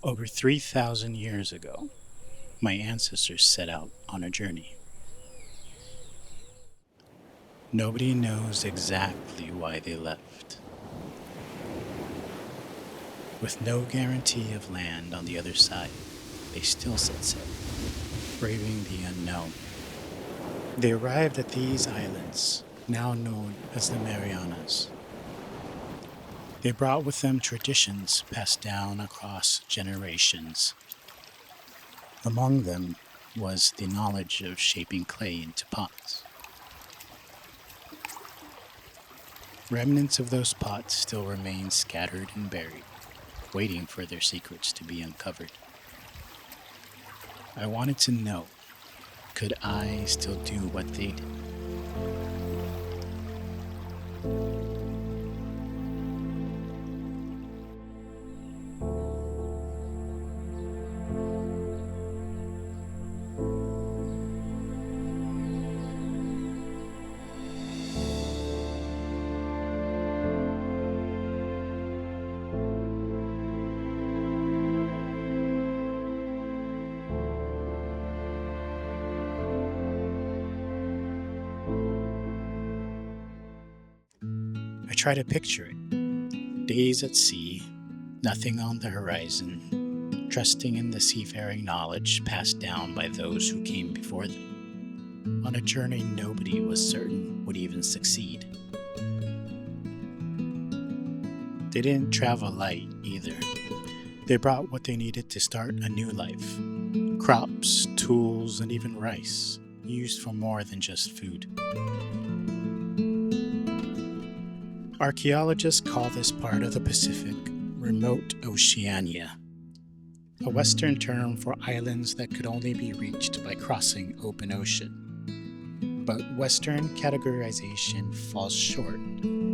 Over 3,000 years ago, my ancestors set out on a journey. Nobody knows exactly why they left. With no guarantee of land on the other side, they still set sail, braving the unknown. They arrived at these islands, now known as the Marianas. They brought with them traditions passed down across generations. Among them was the knowledge of shaping clay into pots. Remnants of those pots still remain scattered and buried, waiting for their secrets to be uncovered. I wanted to know, could I still do what they did? I try to picture it. Days at sea, nothing on the horizon, trusting in the seafaring knowledge passed down by those who came before them, on a journey nobody was certain would even succeed. They didn't travel light either. They brought what they needed to start a new life: crops, tools, and even rice, used for more than just food. Archaeologists call this part of the Pacific remote Oceania, a Western term for islands that could only be reached by crossing open ocean. But Western categorization falls short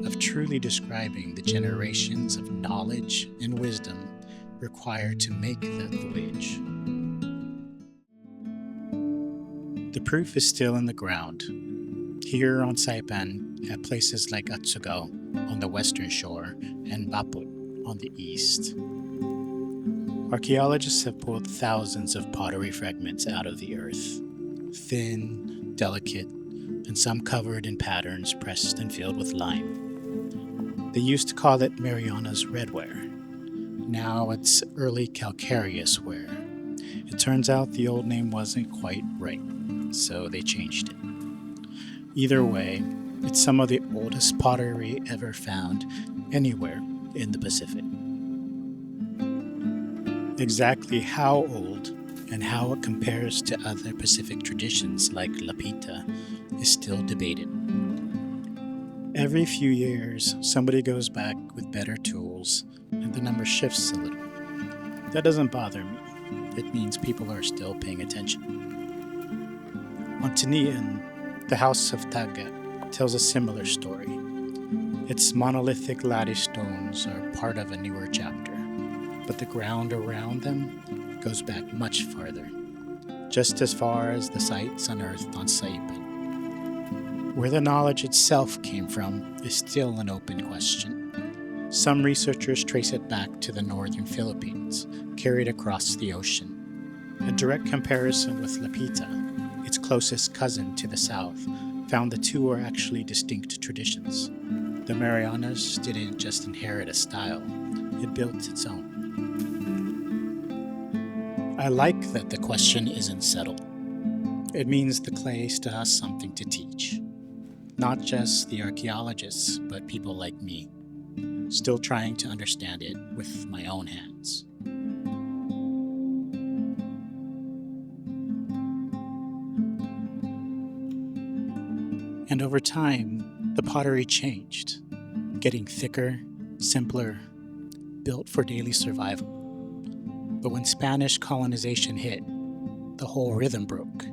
of truly describing the generations of knowledge and wisdom required to make that voyage. The proof is still in the ground. Here on Saipan, at places like Achugao on the western shore and Bapot on the east. Archaeologists have pulled thousands of pottery fragments out of the earth, thin, delicate, and some covered in patterns pressed and filled with lime. They used to call it Marianas redware. Now it's Early Calcareous Ware. It turns out the old name wasn't quite right, so they changed it. Either way, it's some of the oldest pottery ever found anywhere in the Pacific. Exactly how old and how it compares to other Pacific traditions like lapita is still debated. Every few years, somebody goes back with better tools and the number shifts a little. That doesn't bother me. It means people are still paying attention. On Tinian, the House of Tagat tells a similar story. Its monolithic lattice stones are part of a newer chapter, but the ground around them goes back much farther, just as far as the sites unearthed on Saipan. Where the knowledge itself came from is still an open question. Some researchers trace it back to the northern Philippines, carried across the ocean. A direct comparison with Lapita, its closest cousin to the south, found the two are actually distinct traditions. The Marianas didn't just inherit a style, it built its own. I like that the question isn't settled. It means the clay still has something to teach. Not just the archaeologists, but people like me, still trying to understand it with my own hands. And over time, the pottery changed, getting thicker, simpler, built for daily survival. But when Spanish colonization hit, the whole rhythm broke.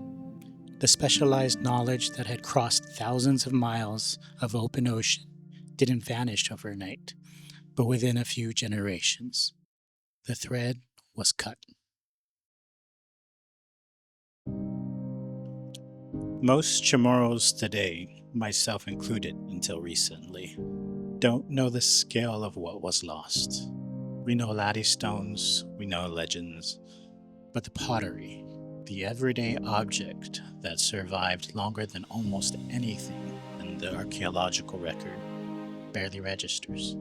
The specialized knowledge that had crossed thousands of miles of open ocean didn't vanish overnight, but within a few generations. The thread was cut. Most Chamorros today, myself included until recently, don't know the scale of what was lost. We know lattice stones, we know legends, but the pottery, the everyday object that survived longer than almost anything in the archaeological record, barely registers.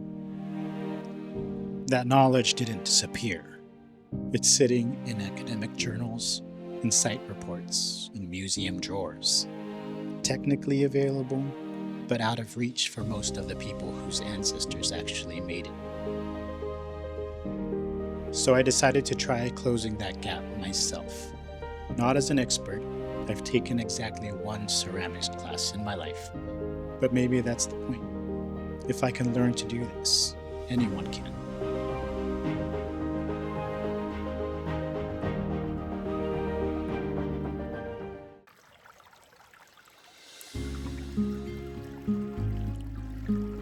That knowledge didn't disappear. It's sitting in academic journals, in site reports, in museum drawers. Technically available, but out of reach for most of the people whose ancestors actually made it. So I decided to try closing that gap myself. Not as an expert, I've taken exactly one ceramics class in my life, but maybe that's the point. If I can learn to do this, anyone can.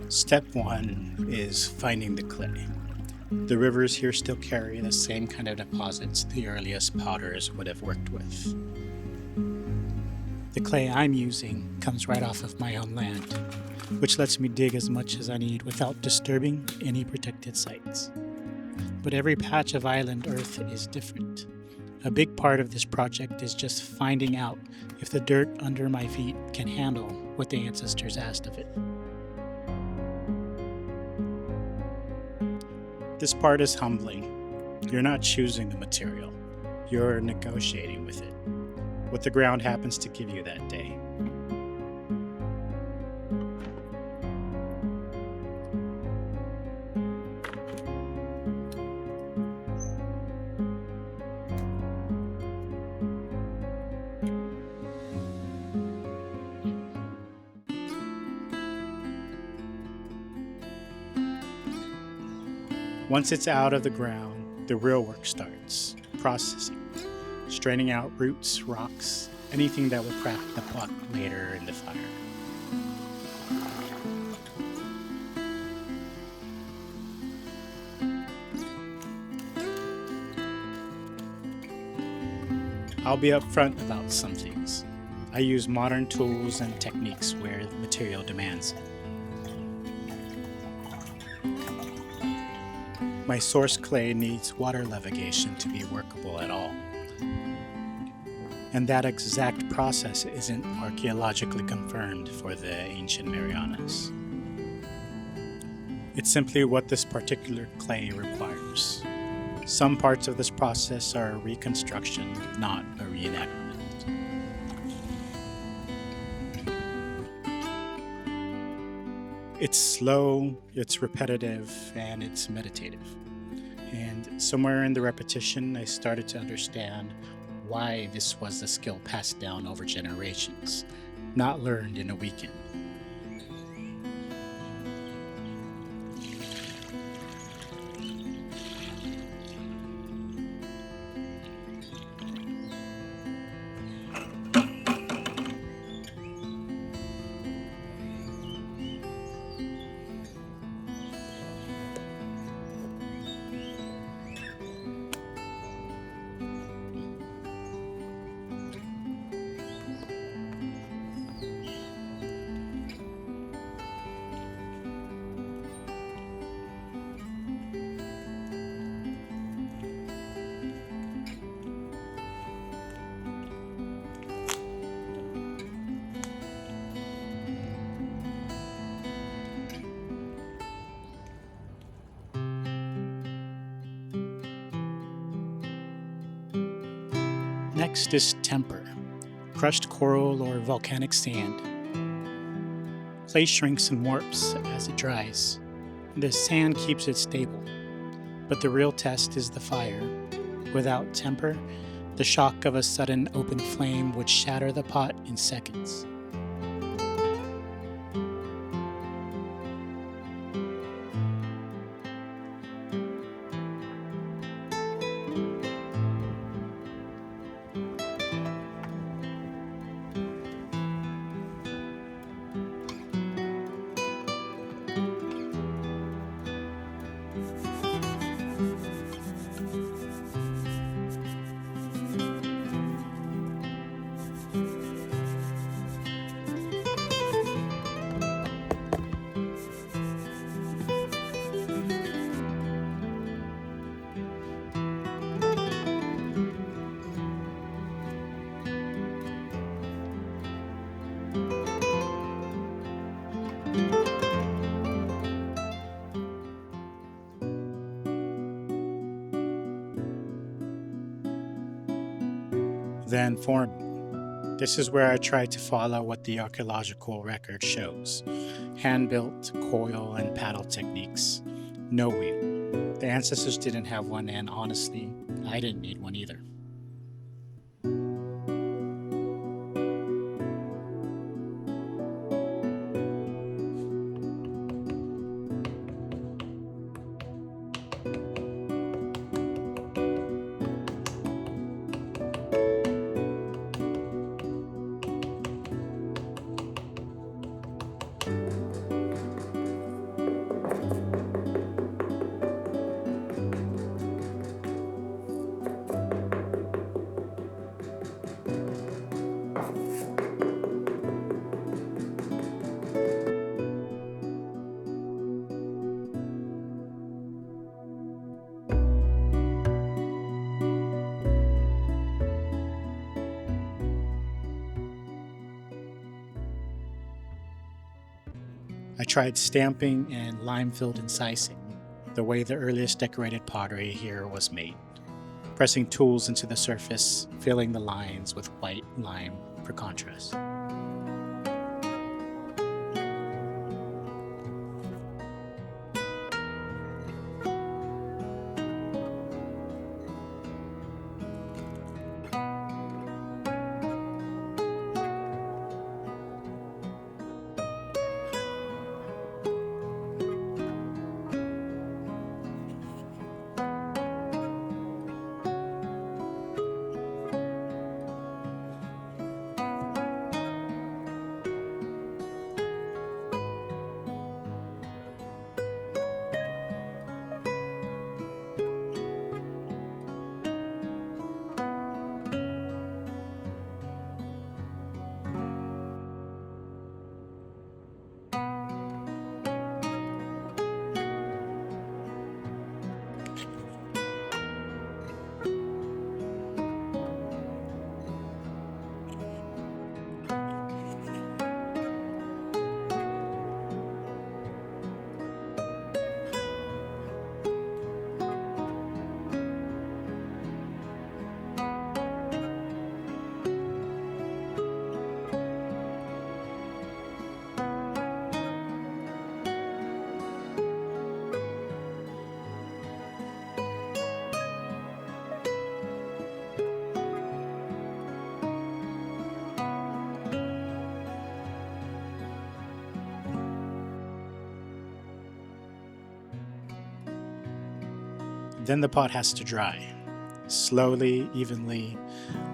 Step one is finding the clay. The rivers here still carry the same kind of deposits the earliest potters would have worked with. The clay I'm using comes right off of my own land, which lets me dig as much as I need without disturbing any protected sites. But every patch of island earth is different. A big part of this project is just finding out if the dirt under my feet can handle what the ancestors asked of it. This part is humbling. You're not choosing the material. You're negotiating with it. What the ground happens to give you that day. Once it's out of the ground, the real work starts. Processing. Straining out roots, rocks, anything that will crack the pot later in the fire. I'll be upfront about some things. I use modern tools and techniques where the material demands it. My source clay needs water levigation to be workable at all. And that exact process isn't archaeologically confirmed for the ancient Marianas. It's simply what this particular clay requires. Some parts of this process are a reconstruction, not a reenactment. It's slow, it's repetitive, and it's meditative. And somewhere in the repetition, I started to understand why this was a skill passed down over generations, not learned in a weekend. Next is temper, crushed coral or volcanic sand. Clay shrinks and warps as it dries. The sand keeps it stable, but the real test is the fire. Without temper, the shock of a sudden open flame would shatter the pot in seconds. then forming. This is where I try to follow what the archaeological record shows: hand-built coil and paddle techniques, no wheel. The ancestors didn't have one, and honestly, I didn't need one either. I tried stamping and lime-filled incising, the way the earliest decorated pottery here was made, pressing tools into the surface, filling the lines with white lime for contrast. Then the pot has to dry, slowly, evenly,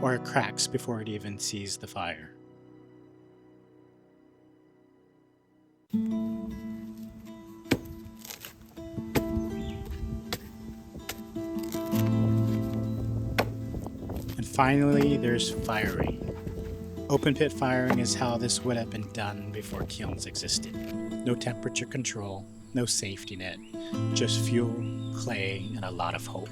or it cracks before it even sees the fire. And finally, there's firing. Open pit firing is how this would have been done before kilns existed. No temperature control, no safety net, just fuel, clay, and a lot of hope.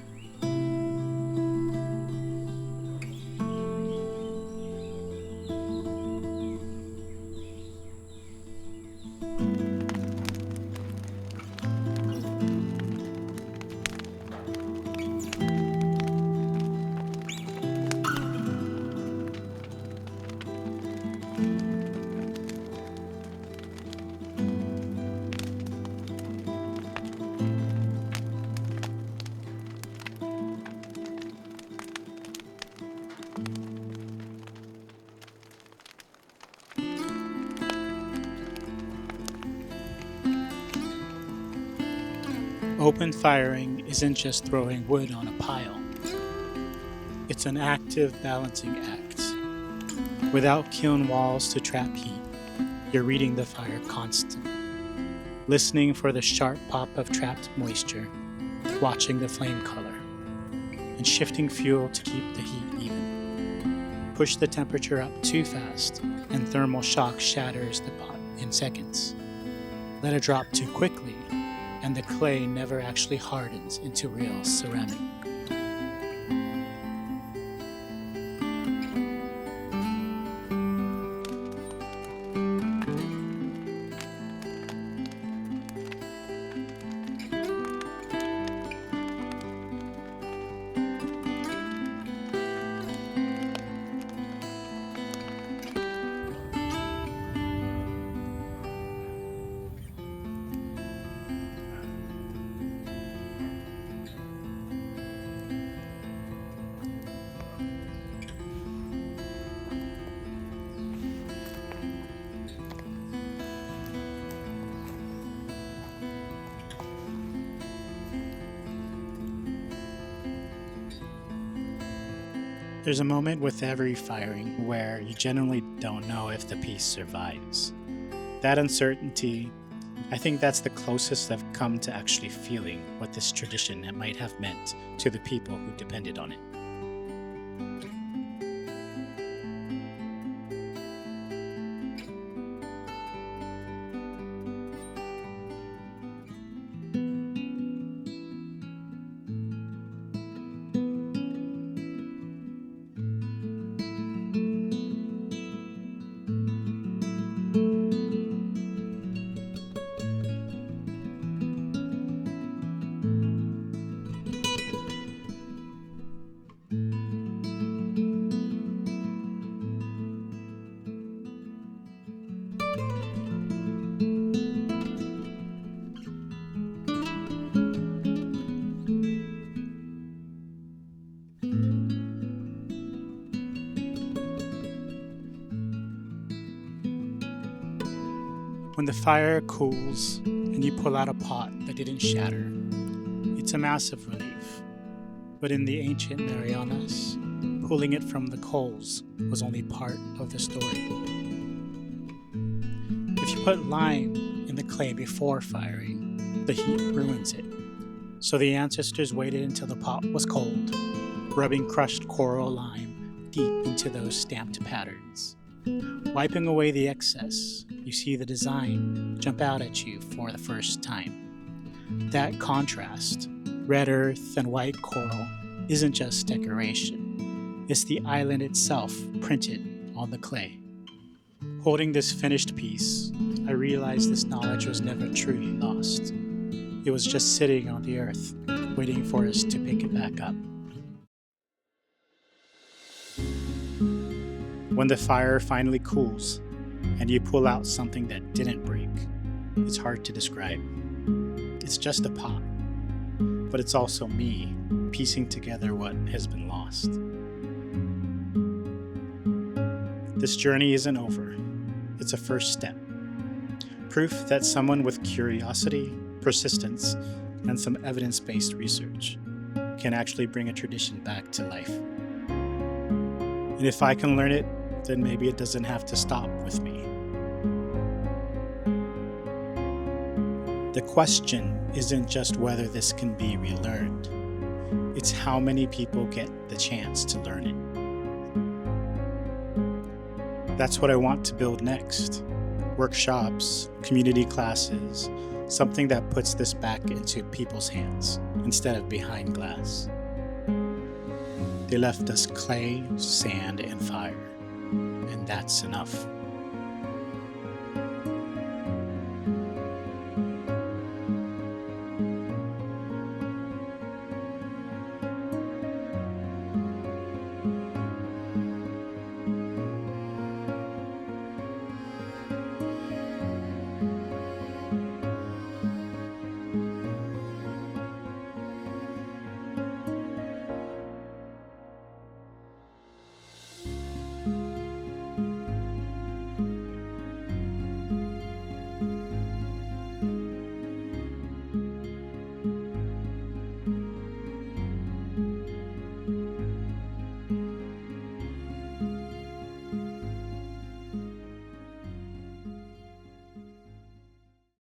Open firing isn't just throwing wood on a pile. It's an active balancing act. Without kiln walls to trap heat, you're reading the fire constantly, listening for the sharp pop of trapped moisture, watching the flame color, and shifting fuel to keep the heat even. Push the temperature up too fast, and thermal shock shatters the pot in seconds. Let it drop too quickly, and the clay never actually hardens into real ceramic. There's a moment with every firing where you genuinely don't know if the piece survives. That uncertainty, I think that's the closest I've come to actually feeling what this tradition might have meant to the people who depended on it. When the fire cools and you pull out a pot that didn't shatter, it's a massive relief. But in the ancient Marianas, pulling it from the coals was only part of the story. If you put lime in the clay before firing, the heat ruins it. So the ancestors waited until the pot was cold, rubbing crushed coral lime deep into those stamped patterns. Wiping away the excess, you see the design jump out at you for the first time. That contrast, red earth and white coral, isn't just decoration. It's the island itself printed on the clay. Holding this finished piece, I realized this knowledge was never truly lost. It was just sitting on the earth, waiting for us to pick it back up. When the fire finally cools, and you pull out something that didn't break, it's hard to describe. It's just a pot, but it's also me piecing together what has been lost. This journey isn't over. It's a first step. Proof that someone with curiosity, persistence, and some evidence-based research can actually bring a tradition back to life. And if I can learn it, then maybe it doesn't have to stop with me. The question isn't just whether this can be relearned. It's how many people get the chance to learn it. That's what I want to build next. Workshops, community classes, something that puts this back into people's hands instead of behind glass. They left us clay, sand, and fire, and that's enough.